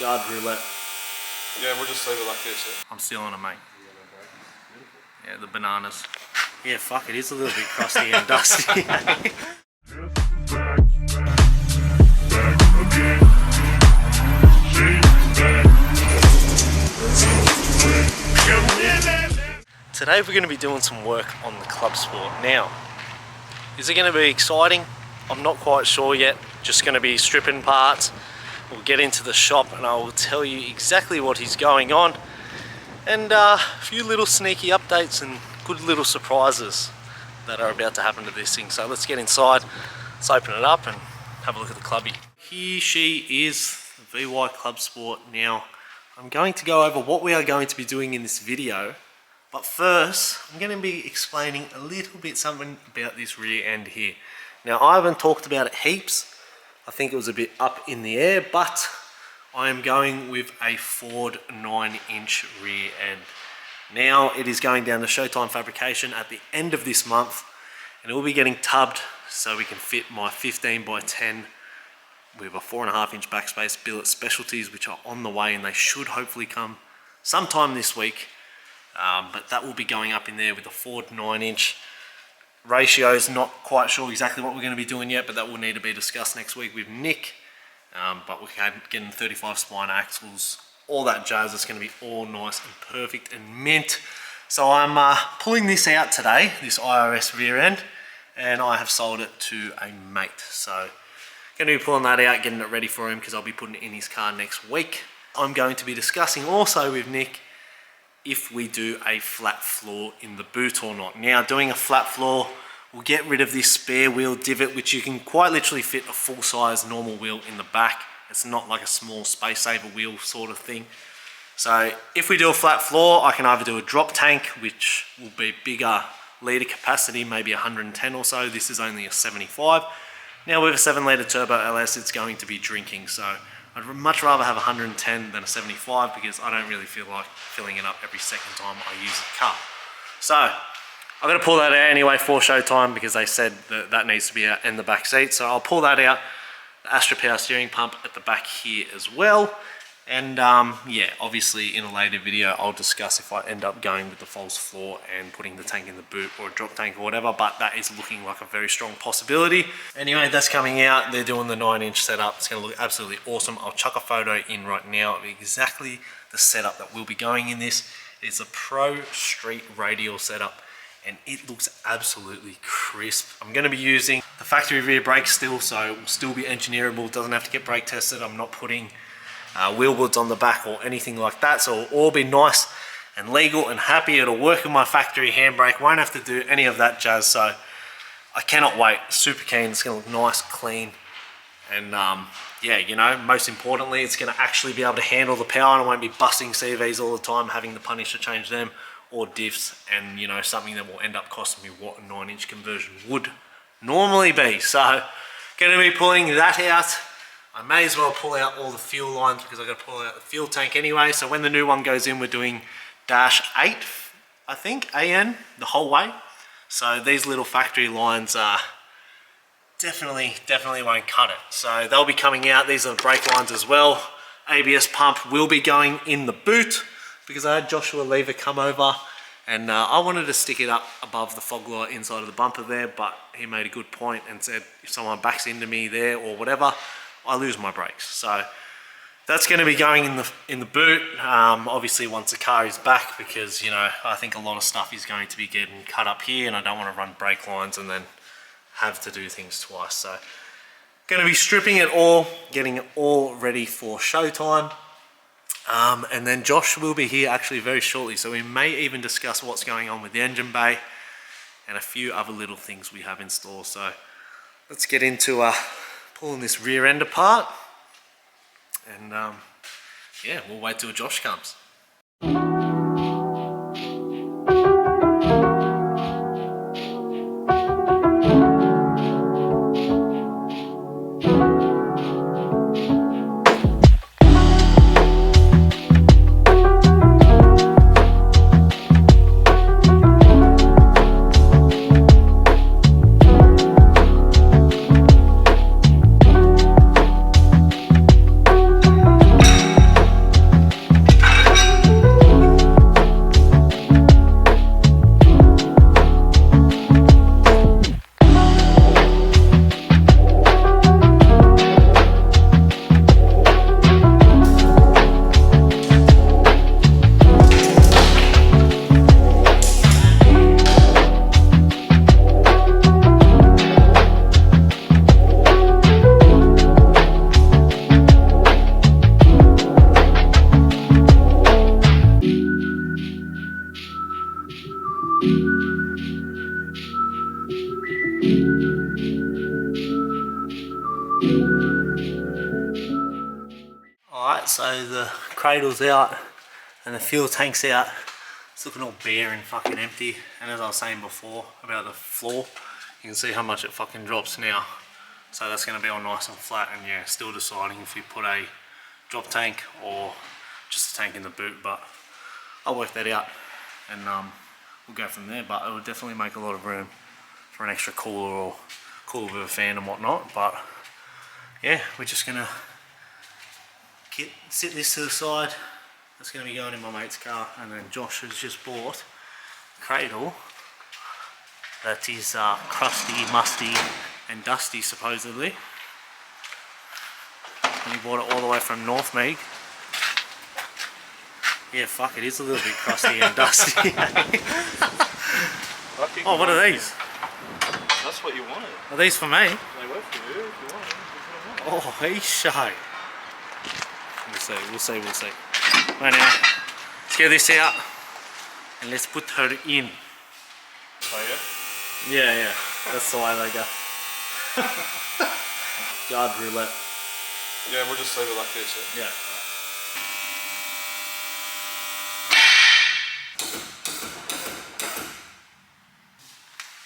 guard roulette. Yeah, we'll just leave it like this. I'm stealing them, mate. Yeah, the bananas. Yeah, fuck, it is a little bit crusty and dusty. Today we're going to be doing some work on the Club Sport. Now, is it going to be exciting? I'm not quite sure yet. Just going to be stripping parts. We'll get into the shop and I will tell you exactly what is going on. And a few little sneaky updates and good little surprises that are about to happen to this thing. So let's get inside, let's open it up and have a look at the Clubby. Here she is, the VY Club Sport. Now, I'm going to go over what we are going to be doing in this video. But first, I'm going to be explaining a little bit something about this rear end here. Now, I haven't talked about it heaps. I think it was a bit up in the air, but I am going with a Ford 9-inch rear end. Now, it is going down to Showtime Fabrication at the end of this month, and it will be getting tubbed so we can fit my 15 by 10 with a 4.5-inch backspace billet specialties, which are on the way, and they should hopefully come sometime this week. But that will be going up in there with the Ford 9-inch. Ratios, not quite sure exactly what we're going to be doing yet, but that will need to be discussed next week with Nick. But we're getting 35 spine axles, all that jazz. It's going to be all nice and perfect and mint. So I'm pulling this out today, this IRS rear end, and I have sold it to a mate. So going to be pulling that out, getting it ready for him because I'll be putting it in his car next week. I'm going to be discussing also with Nick if we do a flat floor in the boot or not. Now, doing a flat floor will get rid of this spare wheel divot, which you can quite literally fit a full-size normal wheel in the back. It's not like a small space saver wheel sort of thing. So if we do a flat floor, I can either do a drop tank, which will be bigger litre capacity, maybe 110 or so. This is only a 75. Now with a 7-litre turbo LS, it's going to be drinking. So I'd much rather have 110 than a 75 because I don't really feel like filling it up every second time I use the car. So I'm going to pull that out anyway for Showtime because they said that that needs to be out in the back seat. So I'll pull that out. The Astra Power steering pump at the back here as well. And yeah, obviously in a later video I'll discuss if I end up going with the false floor and putting the tank in the boot or a drop tank or whatever, but that is looking like a very strong possibility. Anyway, that's coming out. They're doing the 9-inch setup. It's going to look absolutely awesome. I'll chuck a photo in right now of exactly the setup that will be going in this. It's a Pro Street radial setup and it looks absolutely crisp. I'm going to be using the factory rear brakes still, so it will still be engineerable. It doesn't have to get brake tested. I'm not putting wheel woods on the back or anything like that, so it'll all be nice and legal and happy. It'll work with my factory handbrake, won't have to do any of that jazz, so I cannot wait. Super keen. It's going to look nice, clean, and yeah, you know, most importantly, it's going to actually be able to handle the power and I won't be busting CVs all the time, having the punish to change them, or diffs, and you know, something that will end up costing me what a 9-inch conversion would normally be. So going to be pulling that out. I may as well pull out all the fuel lines because I've got to pull out the fuel tank anyway. So when the new one goes in, we're doing -8, I think, AN the whole way. So these little factory lines are definitely won't cut it. So they'll be coming out. These are the brake lines as well. ABS pump will be going in the boot because I had Joshua Lever come over and I wanted to stick it up above the fog light inside of the bumper there, but he made a good point and said if someone backs into me there or whatever, I lose my brakes. So that's going to be going in the boot, obviously once the car is back, because you know, I think a lot of stuff is going to be getting cut up here and I don't want to run brake lines and then have to do things twice. So going to be stripping it all, getting it all ready for Showtime, and then Josh will be here actually very shortly, so we may even discuss what's going on with the engine bay and a few other little things we have in store. So let's get into pulling this rear end apart, and yeah, we'll wait till Josh comes. So the cradle's out and the fuel tank's out. It's looking all bare and fucking empty. And as I was saying before about the floor, you can see how much it fucking drops now. So that's going to be all nice and flat, and yeah, still deciding if we put a drop tank or just a tank in the boot, but I'll work that out and we'll go from there. But it will definitely make a lot of room for an extra cooler or cooler with a fan and whatnot. But yeah, we're just going to sit this to the side. That's going to be going in my mate's car, and then Josh has just bought a Cradle that is crusty, musty and dusty supposedly, and he bought it all the way from North Mead. Yeah, fuck, it is a little bit crusty and dusty. Oh, what are these? That's what you wanted. Are these for me? They work for you if you want them. Oh, he's shy. We'll see. Right now, let's get this out and let's put her in. Oh yeah? Yeah, that's the way they go. Guard roulette. Yeah, we'll just leave it like this. Yeah.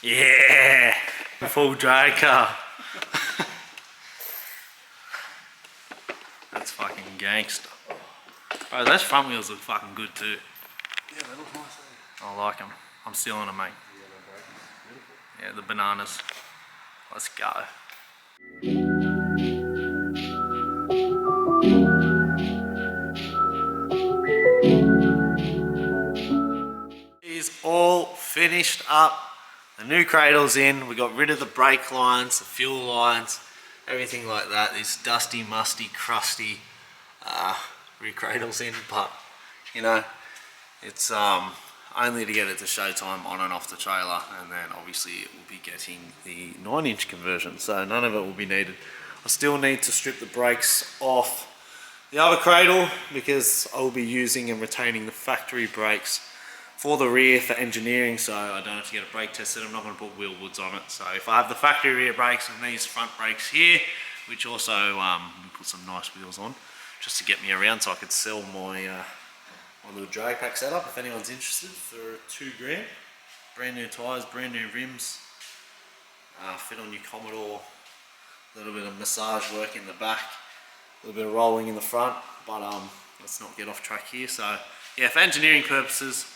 Yeah, full drag car. That's fucking gangster. Bro, those front wheels look fucking good too. Yeah, they look nice. I like them. I'm stealing them, mate. Yeah, the bananas. Let's go. Is all finished up. The new cradle's in. We got rid of the brake lines, the fuel lines, everything like that. This dusty, musty, crusty rear cradle's in, but you know, it's only to get it to Showtime on and off the trailer, and then obviously it will be getting the 9-inch conversion, so none of it will be needed. I still need to strip the brakes off the other cradle because I'll be using and retaining the factory brakes for the rear for engineering, so I don't have to get a brake tested. I'm not going to put wheel woods on it. So if I have the factory rear brakes and these front brakes here, which also we put some nice wheels on just to get me around, so I could sell my my little drag pack setup if anyone's interested for $2 grand. Brand new tyres, brand new rims, fit on your Commodore, a little bit of massage work in the back, a little bit of rolling in the front, but let's not get off track here. So yeah, for engineering purposes,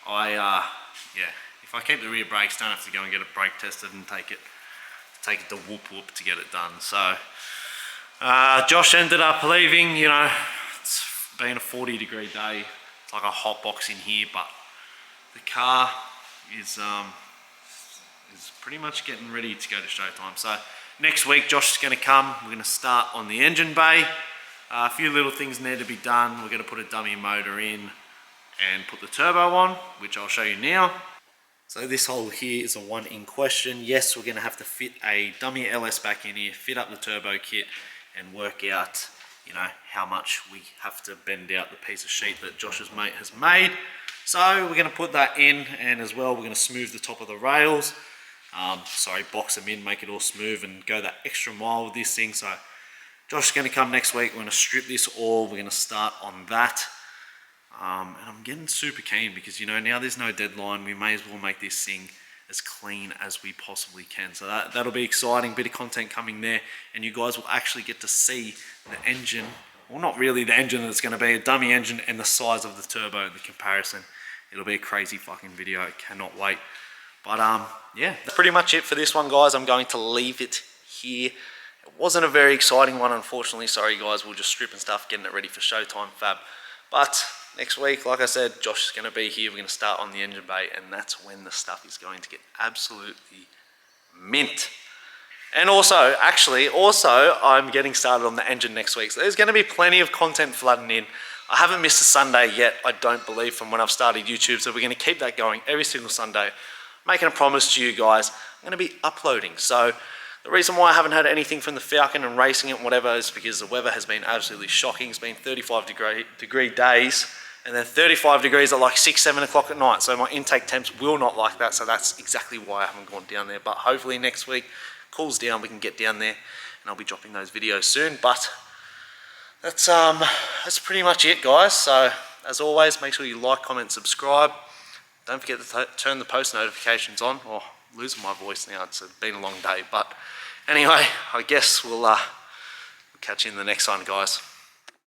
yeah, if I keep the rear brakes, don't have to go and get it brake tested and take it to whoop to get it done. So Josh ended up leaving. You know, it's been a 40-degree day. It's like a hot box in here, but the car is pretty much getting ready to go to Showtime. So next week Josh is going to come. We're going to start on the engine bay. A few little things need to be done. We're going to put a dummy motor in and put the turbo on, which I'll show you now. So this hole here is the one in question. Yes, we're going to have to fit a dummy LS back in here, fit up the turbo kit, and work out, you know, how much we have to bend out the piece of sheet that Josh's mate has made. So we're going to put that in, and as well we're going to smooth the top of the rails. Box them in, make it all smooth, and go that extra mile with this thing. So Josh is going to come next week. We're going to strip this all. We're going to start on that. And I'm getting super keen because, you know, now there's no deadline. We may as well make this thing as clean as we possibly can. So that'll be exciting, bit of content coming there, and you guys will actually get to see the engine. Well, not really the engine that's going to be, a dummy engine, and the size of the turbo and the comparison. It'll be a crazy fucking video. I cannot wait. But yeah, that's pretty much it for this one, guys. I'm going to leave it here. It wasn't a very exciting one, unfortunately. Sorry, guys. We're just stripping stuff, getting it ready for Showtime Fab. But next week, like I said, Josh is going to be here. We're going to start on the engine bay, and that's when the stuff is going to get absolutely mint. And also, I'm getting started on the engine next week. So there's going to be plenty of content flooding in. I haven't missed a Sunday yet, I don't believe, from when I've started YouTube. So we're going to keep that going every single Sunday. Making a promise to you guys, I'm going to be uploading. So the reason why I haven't had anything from the Falcon and racing it and whatever is because the weather has been absolutely shocking. It's been 35 degree days, and then 35 degrees at like 6-7 o'clock at night. So my intake temps will not like that. So that's exactly why I haven't gone down there. But hopefully next week cools down, we can get down there, and I'll be dropping those videos soon. But that's that's pretty much it, guys. So as always, make sure you like, comment, subscribe. Don't forget to turn the post notifications on. Oh, I'm losing my voice now. It's been a long day, but anyway, I guess we'll catch you in the next one, guys.